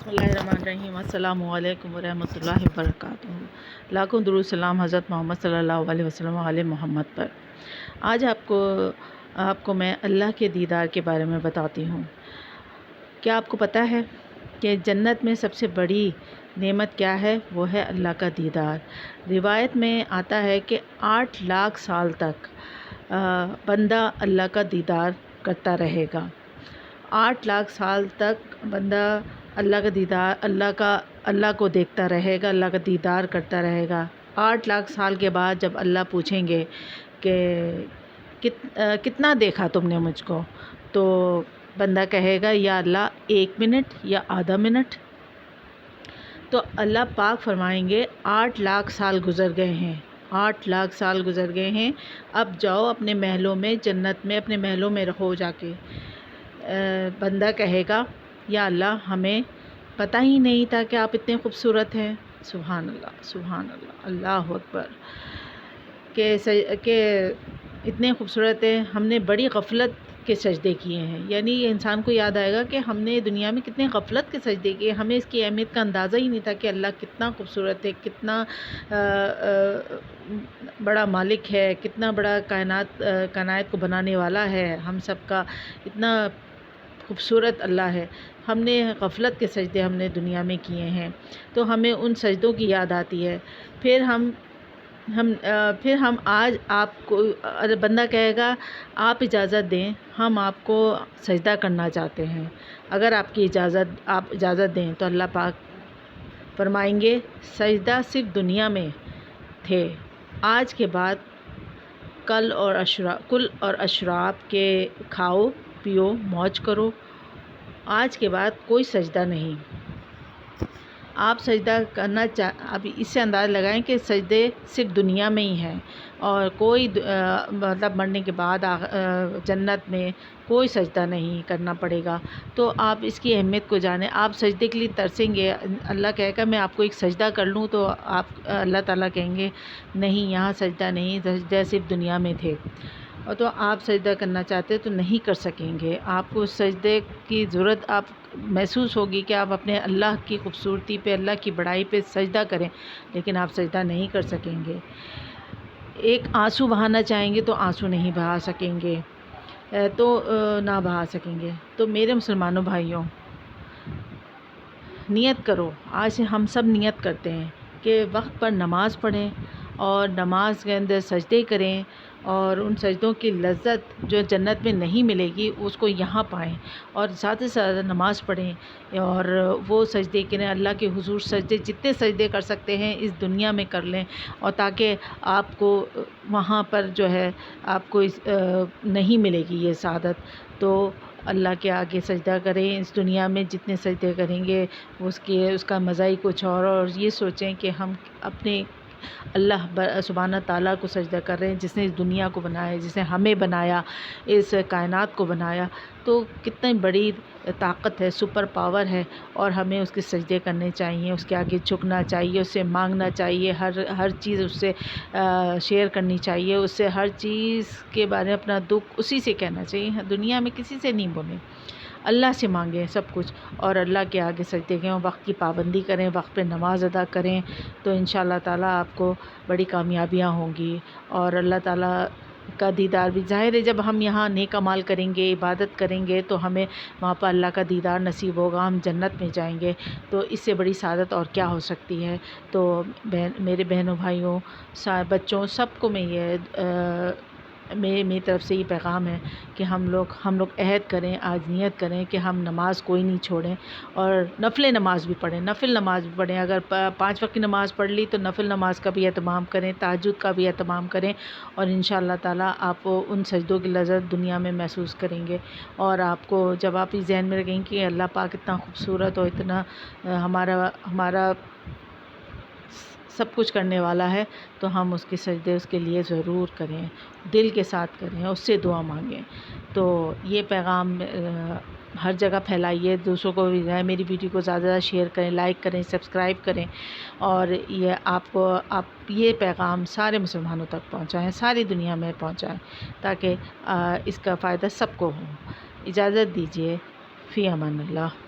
बिस्मिल्लाहिर्रहमानिर्रहीम। अस्सलामु अलैकुम वरहमतुल्लाहि वबरकातुहू। लाखों दुरूद सलाम हज़रत मोहम्मद सल्लल्लाहु अलैहि वसल्लम वाले मोहम्मद पर। आज आपको मैं अल्लाह के दीदार के बारे में बताती हूँ। क्या आपको पता है कि जन्नत में सबसे बड़ी नेमत क्या है? वो है अल्लाह का दीदार। रिवायत में आता है कि 8 लाख साल तक बंदा अल्लाह का दीदार करता रहेगा। 8 लाख साल तक बंदा अल्लाह का दीदार अल्लाह को देखता रहेगा, अल्लाह का दीदार करता रहेगा। 8 लाख साल के बाद जब अल्लाह पूछेंगे कि कितना देखा तुमने मुझको, तो बंदा कहेगा या अल्लाह 1 मिनट या आधा मिनट। तो अल्लाह पाक फरमाएंगे 8 लाख साल गुज़र गए हैं, 8 लाख साल गुज़र गए हैं, अब जाओ अपने महलों में, जन्नत में अपने महलों में रहो जाके। बंदा कहेगा या अल्लाह हमें पता ही नहीं था कि आप इतने खूबसूरत हैं। सुभान अल्लाह, सुभान अल्लाह, अल्लाह अकबर। के इतने खूबसूरत हैं, हमने बड़ी गफलत के सजदे किए हैं। यानी ये इंसान को याद आएगा कि हमने दुनिया में कितने गफलत के सजदे किए, हमें इसकी अहमियत का अंदाज़ा ही नहीं था कि अल्लाह कितना खूबसूरत है, कितना बड़ा मालिक है, कितना बड़ा कायनात को बनाने वाला है, हम सब का इतना खूबसूरत अल्लाह है। हमने गफलत के सजदे हमने दुनिया में किए हैं, तो हमें उन सजदों की याद आती है। फिर हम आज आपको बंदा कहेगा आप इजाज़त दें, हम आपको सजदा करना चाहते हैं। अगर आप इजाज़त दें तो अल्लाह पाक फरमाएंगे सजदा सिर्फ दुनिया में थे, आज के बाद कुल और अशराब के खाओ पियो मौज करो, आज के बाद कोई सजदा नहीं। आप सजदा करना अब इससे अंदाज़ा लगाएं कि सजदे सिर्फ दुनिया में ही हैं और कोई मतलब मरने के बाद जन्नत में कोई सजदा नहीं करना पड़ेगा। तो आप इसकी अहमियत को जानें। आप सजदे के लिए तरसेंगे, अल्लाह कहेगा मैं आपको एक सजदा कर लूँ, तो अल्लाह ताला कहेंगे नहीं, यहाँ सजदा नहीं, सजदा सिर्फ दुनिया में थे। और तो आप सजदा करना चाहते हैं तो नहीं कर सकेंगे। आपको सजदे की ज़रूरत आप महसूस होगी कि आप अपने अल्लाह की खूबसूरती पे, अल्लाह की बड़ाई पे सजदा करें, लेकिन आप सजदा नहीं कर सकेंगे। एक आंसू बहाना चाहेंगे तो आंसू नहीं बहा सकेंगे, तो ना बहा सकेंगे। तो मेरे मुसलमानों भाइयों, नियत करो, आज से हम सब नियत करते हैं कि वक्त पर नमाज़ पढ़ें और नमाज के अंदर सजदे करें और उन सजदों की लज्जत जो जन्नत में नहीं मिलेगी उसको यहाँ पाएँ। और ज़्यादा से ज़्यादा नमाज़ पढ़ें और वो सजदे करें, अल्लाह के हुजूर सजदे जितने सजदे कर सकते हैं इस दुनिया में कर लें, और ताकि आपको वहाँ पर जो है आपको नहीं मिलेगी ये सआदत। तो अल्लाह के आगे सजदा करें, इस दुनिया में जितने सजदे करेंगे उसका मज़ा ही कुछ और ये सोचें कि हम अपने अल्लाह सुब्हाना ताला को सजदा कर रहे हैं, जिसने इस दुनिया को बनाया, जिसने हमें बनाया, इस कायनात को बनाया। तो कितनी बड़ी ताकत है, सुपर पावर है, और हमें उसके सजदे करने चाहिए, उसके आगे झुकना चाहिए, उससे मांगना चाहिए, हर चीज़ उससे शेयर करनी चाहिए, उससे हर चीज़ के बारे में अपना दुख उसी से कहना चाहिए, दुनिया में किसी से नहीं बोलें। अल्लाह से मांगें सब कुछ और अल्लाह के आगे सजदे करें, वक्त की पाबंदी करें, वक्त पे नमाज अदा करें, तो इंशाअल्लाह ताला आपको बड़ी कामयाबियाँ होंगी। और अल्लाह ताला का दीदार भी ज़ाहिर है, जब हम यहाँ नेक अमाल करेंगे, इबादत करेंगे, तो हमें वहाँ पर अल्लाह का दीदार नसीब होगा, हम जन्नत में जाएंगे। तो इससे बड़ी सादत और क्या हो सकती है। तो मेरे बहनों भाइयों बच्चों सबको मैं ये मेरी तरफ से ये पैगाम है कि हम लोग अहद करें, आज नियत करें कि हम नमाज़ कोई नहीं छोड़ें और नफ़िल नमाज़ भी पढ़ें, नफ़िल नमाज़ भी पढ़ें। अगर 5 वक्त की नमाज़ पढ़ ली तो नफ़िल नमाज़ का भी एहतमाम करें, तहज्जुद का भी एहतमाम करें, और इंशाअल्लाह ताला आप उन सजदों की लज़्ज़त दुनिया में महसूस करेंगे। और आपको जब आप इस ज़हन में रखेंगे कि अल्लाह पाक इतना खूबसूरत और इतना हमारा सब कुछ करने वाला है, तो हम उसके सजदे उसके लिए ज़रूर करें, दिल के साथ करें, उससे दुआ मांगें। तो ये पैगाम हर जगह फैलाइए, दूसरों को भी मेरी वीडियो को ज़्यादा ज़्यादा शेयर करें, लाइक करें, सब्सक्राइब करें, और ये आप ये पैगाम सारे मुसलमानों तक पहुँचाएँ, सारी दुनिया में पहुँचाएँ, ताकि इसका फ़ायदा सबको हो। इजाज़त दीजिए, फ़ी अमान अल्लाह।